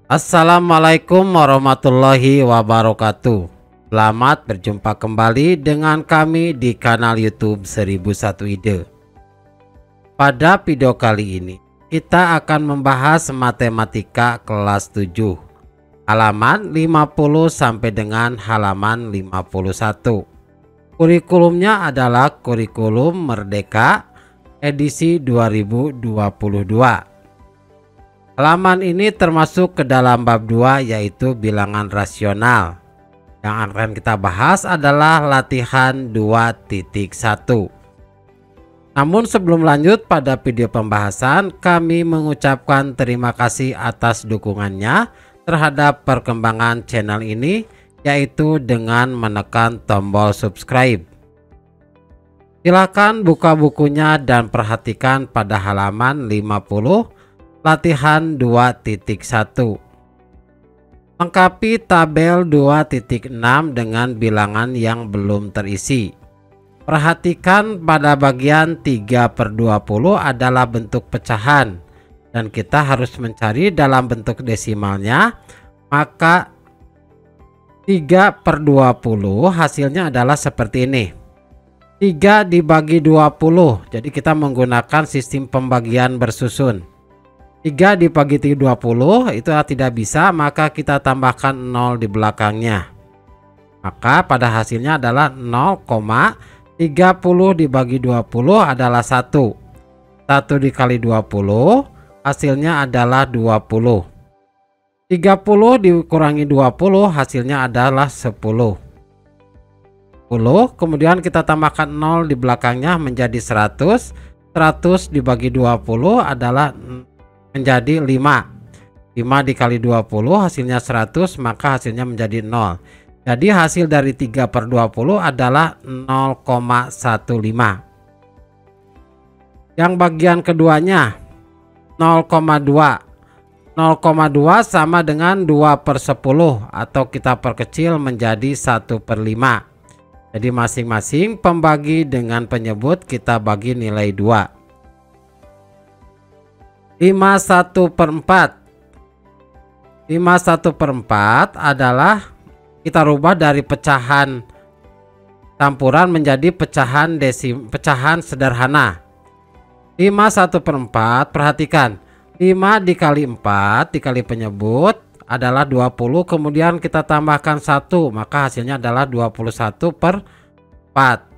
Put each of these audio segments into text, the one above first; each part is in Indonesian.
Assalamualaikum warahmatullahi wabarakatuh. Selamat berjumpa kembali dengan kami di kanal YouTube 1001 Ide. Pada video kali ini kita akan membahas matematika kelas 7 halaman 50 sampai dengan halaman 51. Kurikulumnya adalah kurikulum Merdeka edisi 2022. Halaman ini termasuk ke dalam bab 2 yaitu bilangan rasional. Yang akan kita bahas adalah latihan 2.1. Namun sebelum lanjut pada video pembahasan, kami mengucapkan terima kasih atas dukungannya terhadap perkembangan channel ini, yaitu dengan menekan tombol subscribe. Silakan buka bukunya dan perhatikan pada halaman 50. Latihan 2.1. Lengkapi tabel 2.6 dengan bilangan yang belum terisi. Perhatikan pada bagian 3/20 adalah bentuk pecahan dan kita harus mencari dalam bentuk desimalnya. Maka 3/20 hasilnya adalah seperti ini. 3 dibagi 20. Jadi kita menggunakan sistem pembagian bersusun. 3 dibagi 20 itu tidak bisa, maka kita tambahkan 0 di belakangnya. Maka pada hasilnya adalah 0,30 dibagi 20 adalah 1. 1 dikali 20 hasilnya adalah 20. 30 dikurangi 20 hasilnya adalah 10. 10, kemudian kita tambahkan 0 di belakangnya menjadi 100. 100 dibagi 20 adalah menjadi 5. 5 dikali 20 hasilnya 100, maka hasilnya menjadi 0. Jadi hasil dari 3/20 adalah 0,15. Yang bagian keduanya 0,2. 0,2 sama dengan 2/10 atau kita perkecil menjadi 1/5. Jadi masing-masing pembagi dengan penyebut kita bagi nilai 2. 5/1/4. 5/1/4 adalah kita rubah dari pecahan campuran menjadi pecahan sederhana. 5/1/4, perhatikan, 5 dikali 4 dikali penyebut adalah 20, kemudian kita tambahkan 1, maka hasilnya adalah 21/4.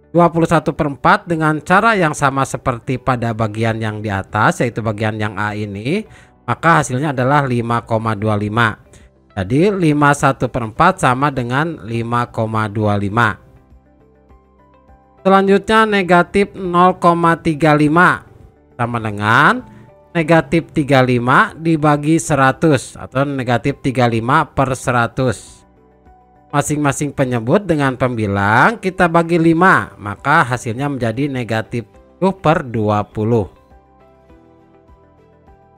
21/4 dengan cara yang sama seperti pada bagian yang di atas, yaitu bagian yang A ini, maka hasilnya adalah 5,25. Jadi 5/1/4 sama dengan 5,25. Selanjutnya negatif 0,35 sama dengan negatif 35 dibagi 100 atau negatif 35/100. Masing-masing penyebut dengan pembilang kita bagi 5, maka hasilnya menjadi negatif 7/20.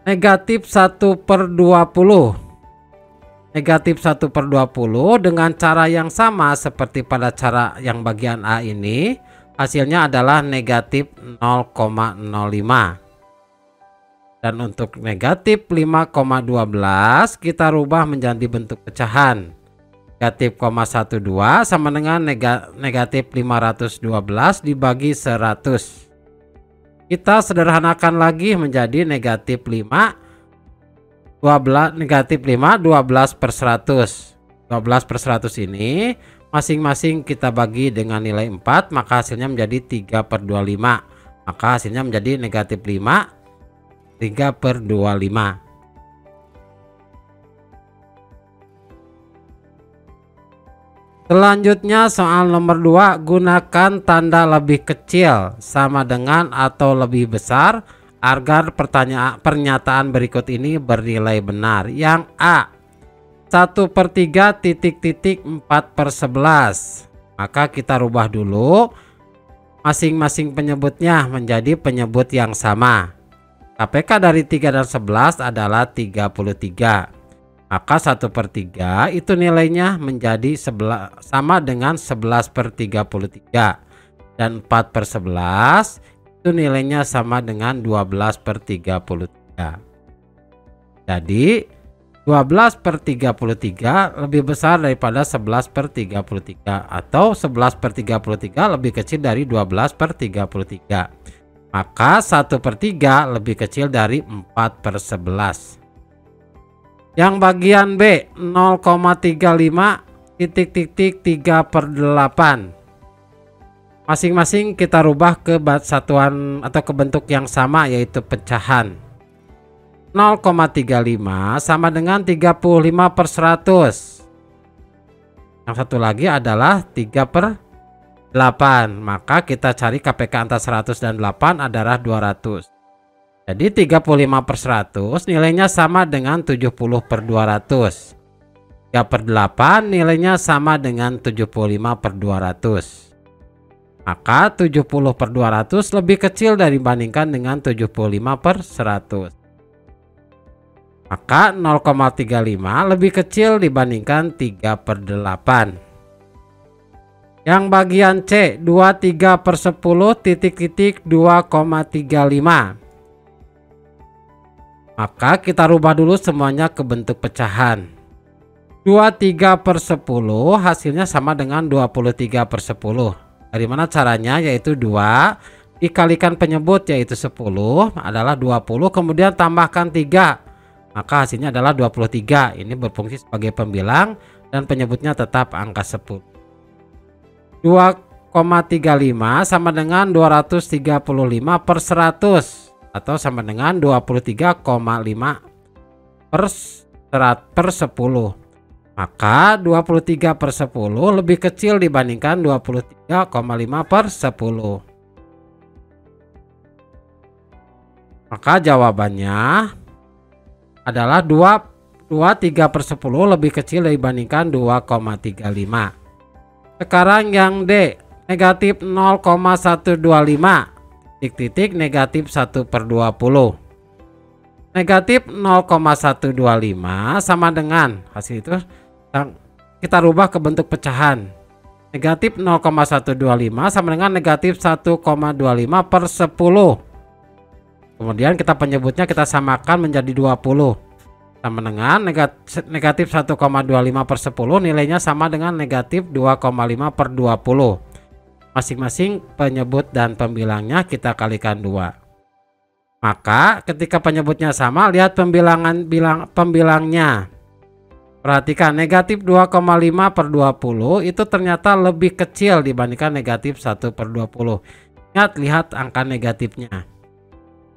Negatif 1/20. Negatif 1/20 dengan cara yang sama seperti pada cara yang bagian A ini, hasilnya adalah negatif 0,05. Dan untuk negatif 5,12 kita rubah menjadi bentuk pecahan. Negatif 0,12 sama dengan negatif 512 dibagi 100. Kita sederhanakan lagi menjadi negatif 5 12/100. 12/100 ini masing-masing kita bagi dengan nilai 4, maka hasilnya menjadi 3/25. Maka hasilnya menjadi negatif 5 3/25. Selanjutnya soal nomor 2, gunakan tanda lebih kecil sama dengan atau lebih besar agar pernyataan berikut ini bernilai benar. Yang A, 1/3 titik-titik 4/11. Maka kita rubah dulu masing-masing penyebutnya menjadi penyebut yang sama. KPK dari 3 dan 11 adalah 33. Maka 1/3 itu nilainya menjadi sama dengan 11/33. Dan 4/11 itu nilainya sama dengan 12/33. Jadi 12/33 lebih besar daripada 11/33 atau 11/33 lebih kecil dari 12/33. Maka 1/3 lebih kecil dari 4/11. Yang bagian B 0,35 3/8. Masing-masing kita rubah ke satuan atau ke bentuk yang sama, yaitu pecahan. 0,35 sama dengan 35/100. Yang satu lagi adalah 3/8. Maka kita cari KPK antara 100 dan 8 adalah 200. Jadi 35/100 nilainya sama dengan 70/200. 3/8 nilainya sama dengan 75/200. Maka 70/200 lebih kecil dibandingkan dengan 75/100. Maka 0,35 lebih kecil dibandingkan 3/8. Yang bagian C 23/10 2,35. Maka kita rubah dulu semuanya ke bentuk pecahan. 23/10 hasilnya sama dengan 23/10. Dari mana caranya? Yaitu 2 dikalikan penyebut yaitu 10 adalah 20, kemudian tambahkan 3, maka hasilnya adalah 23. Ini berfungsi sebagai pembilang dan penyebutnya tetap angka 10. 2,35 sama dengan 235/100 atau sama dengan 23,5 per 10. Maka 23/10 lebih kecil dibandingkan 23,5/10. Maka jawabannya adalah 23/10 lebih kecil dibandingkan 2,35. Sekarang yang D negatif 0,125 negatif 1/20. Negatif 0,125 sama dengan hasil itu kita rubah ke bentuk pecahan. Negatif 0,125 sama dengan negatif 1,25/10. Kemudian kita penyebutnya kita samakan menjadi 20. Sama dengan negatif 1,25/10 nilainya sama dengan negatif 2,5/20. Masing-masing penyebut dan pembilangnya kita kalikan 2. Maka ketika penyebutnya sama, lihat pembilangnya. Perhatikan negatif 2,5/20 itu ternyata lebih kecil dibandingkan negatif 1/20. Lihat angka negatifnya.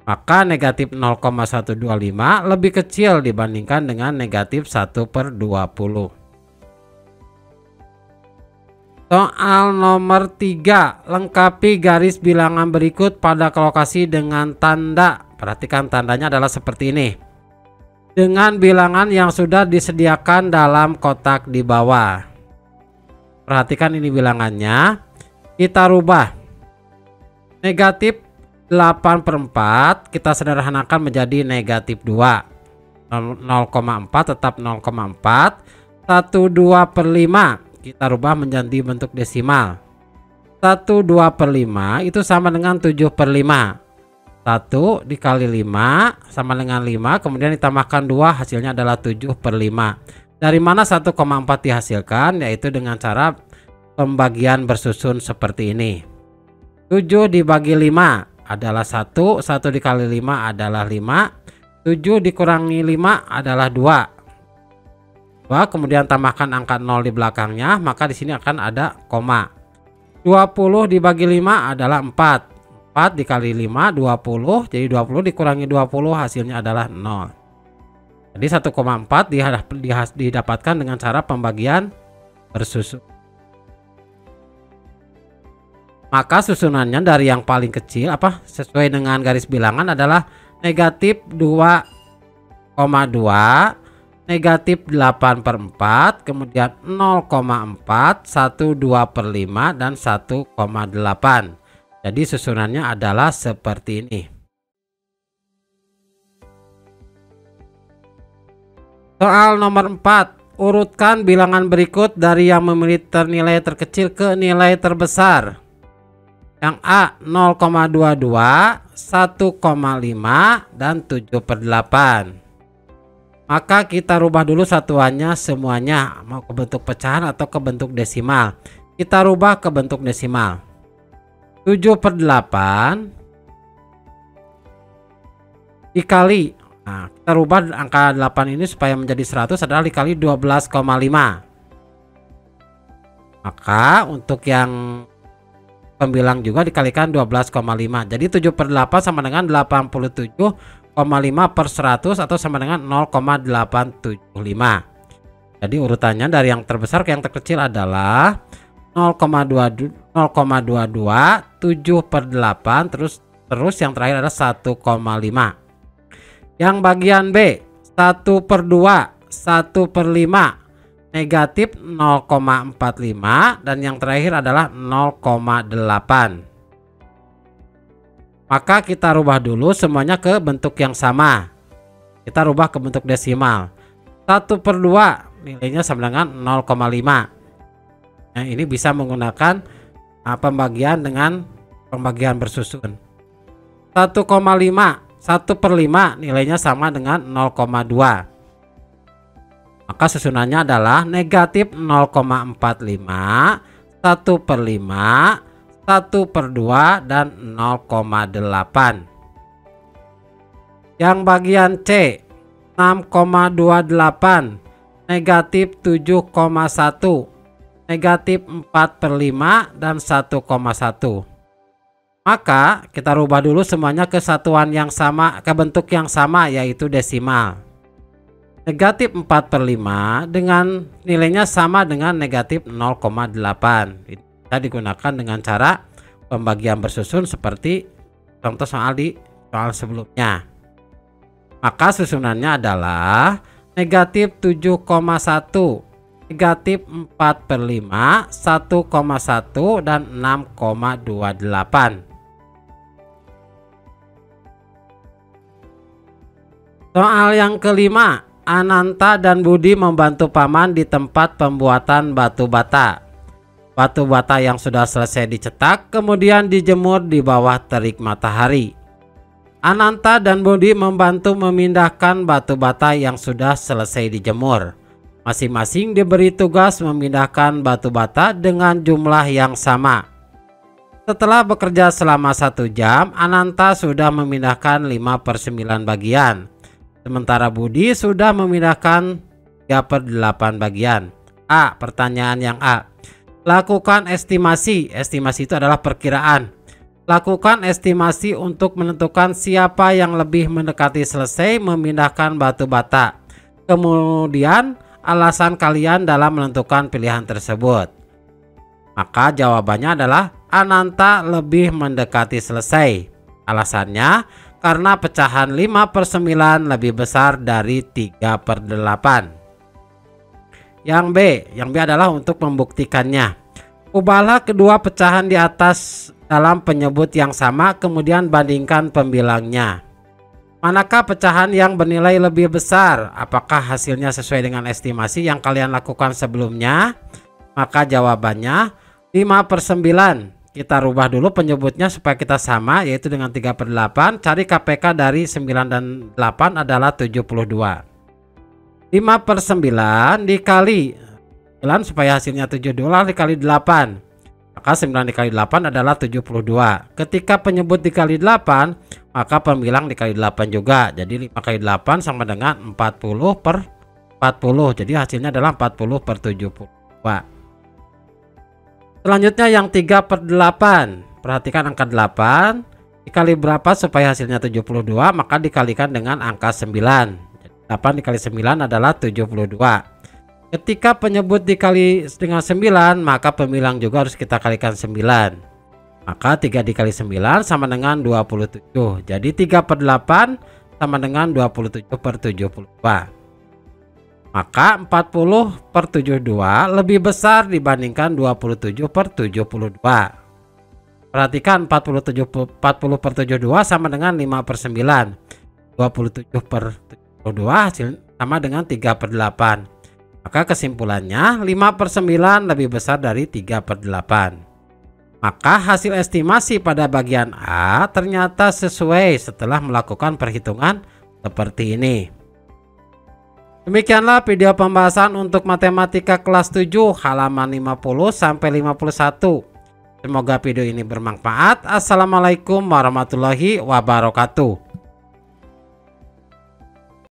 Maka negatif 0,125 lebih kecil dibandingkan dengan negatif 1/20. Soal nomor 3, lengkapi garis bilangan berikut pada lokasi dengan tanda. Perhatikan tandanya adalah seperti ini. Dengan bilangan yang sudah disediakan dalam kotak di bawah. Perhatikan ini bilangannya. Kita rubah. Negatif 8/4 kita sederhanakan menjadi negatif 2. 0,4 tetap 0,4. 1/2/5 kita rubah menjadi bentuk desimal. 1/2/5 itu sama dengan 7/5. 1 dikali 5 sama dengan 5, kemudian ditambahkan 2 hasilnya adalah 7/5. Dari mana 1,4 dihasilkan? Yaitu dengan cara pembagian bersusun seperti ini. 7 dibagi 5 adalah 1, 1 dikali 5 adalah 5, 7 dikurangi 5 adalah 2. Kemudian tambahkan angka 0 di belakangnya, maka di sini akan ada koma. 20 dibagi 5 adalah 4. 4 dikali 5 20, jadi 20 dikurangi 20 hasilnya adalah 0. Jadi 1,4 didapatkan dengan cara pembagian bersusun. Maka susunannya dari yang paling kecil sesuai dengan garis bilangan adalah negatif 2,2, negatif 8/4, kemudian 0,4, 1/2/5 dan 1,8. Jadi susunannya adalah seperti ini. Soal nomor 4, urutkan bilangan berikut dari yang memiliki nilai terkecil ke nilai terbesar. Yang A 0,22, 1,5 dan 7/8. Maka kita rubah dulu satuannya semuanya, mau ke bentuk pecahan atau ke bentuk desimal. Kita rubah ke bentuk desimal. 7/8 dikali, nah kita rubah angka 8 ini supaya menjadi 100 adalah dikali 12,5. Maka untuk yang pembilang juga dikalikan 12,5. Jadi 7/8 sama dengan 87,5 per 100 atau sama dengan 0,875. Jadi urutannya dari yang terbesar ke yang terkecil adalah 0,22, 7/8, terus yang terakhir adalah 1,5. Yang bagian B 1/2, 1/5, negatif 0,45, dan yang terakhir adalah 0,8. Maka kita rubah dulu semuanya ke bentuk yang sama. Kita rubah ke bentuk desimal. 1/2 nilainya sama dengan 0,5. Nah, ini bisa menggunakan pembagian dengan pembagian bersusun. 1,5, 1/5 nilainya sama dengan 0,2. Maka susunannya adalah negatif 0,45, 1/5, 1/2, dan 0,8. Yang bagian C 6,28, negatif 7,1, negatif 4/5, dan 1,1. Maka kita rubah dulu semuanya ke satuan yang sama, ke bentuk yang sama, yaitu desimal. Negatif 4/5 dengan nilainya sama dengan negatif 0,8. Bisa digunakan dengan cara pembagian bersusun seperti contoh soal di soal sebelumnya. Maka susunannya adalah negatif 7,1, negatif 4/5, 1,1, dan 6,28. Soal yang kelima, Ananta dan Budi membantu paman di tempat pembuatan batu bata. Batu bata yang sudah selesai dicetak kemudian dijemur di bawah terik matahari. Ananta dan Budi membantu memindahkan batu bata yang sudah selesai dijemur. Masing-masing diberi tugas memindahkan batu bata dengan jumlah yang sama. Setelah bekerja selama 1 jam, Ananta sudah memindahkan 5/9 bagian. Sementara Budi sudah memindahkan 3/8 bagian. A. Pertanyaan yang A. Lakukan estimasi. Estimasi itu adalah perkiraan. Lakukan estimasi untuk menentukan siapa yang lebih mendekati selesai memindahkan batu bata. Kemudian alasan kalian dalam menentukan pilihan tersebut. Maka jawabannya adalah Ananta lebih mendekati selesai. Alasannya karena pecahan 5/9 lebih besar dari 3/8. Yang B adalah untuk membuktikannya. Ubahlah kedua pecahan di atas dalam penyebut yang sama, kemudian bandingkan pembilangnya. Manakah pecahan yang bernilai lebih besar? Apakah hasilnya sesuai dengan estimasi yang kalian lakukan sebelumnya? Maka jawabannya 5/9. Kita rubah dulu penyebutnya supaya kita sama, yaitu dengan 3/8. Cari KPK dari 9 dan 8 adalah 72. 5/9 dikali 9 supaya hasilnya 72 dikali 8. Maka 9 dikali 8 adalah 72. Ketika penyebut dikali 8, maka pembilang dikali 8 juga. Jadi 5 kali 8 sama dengan 40/40. Jadi hasilnya adalah 40/72. Selanjutnya yang 3/8. Perhatikan angka 8 dikali berapa supaya hasilnya 72, maka dikalikan dengan angka 9. 8 dikali 9 adalah 72. Ketika penyebut dikali dengan 9, maka pembilang juga harus kita kalikan 9. Maka 3 dikali 9 sama dengan 27. Jadi 3/8 sama dengan 27/72. Maka 40/72 lebih besar dibandingkan 27/72. Perhatikan 40/72 sama dengan 5/9. 27/72 hasil sama dengan 3/8. Maka kesimpulannya 5/9 lebih besar dari 3/8. Maka hasil estimasi pada bagian A ternyata sesuai setelah melakukan perhitungan seperti ini. Demikianlah video pembahasan untuk matematika kelas 7 halaman 50 sampai 51. Semoga video ini bermanfaat. Assalamualaikum warahmatullahi wabarakatuh.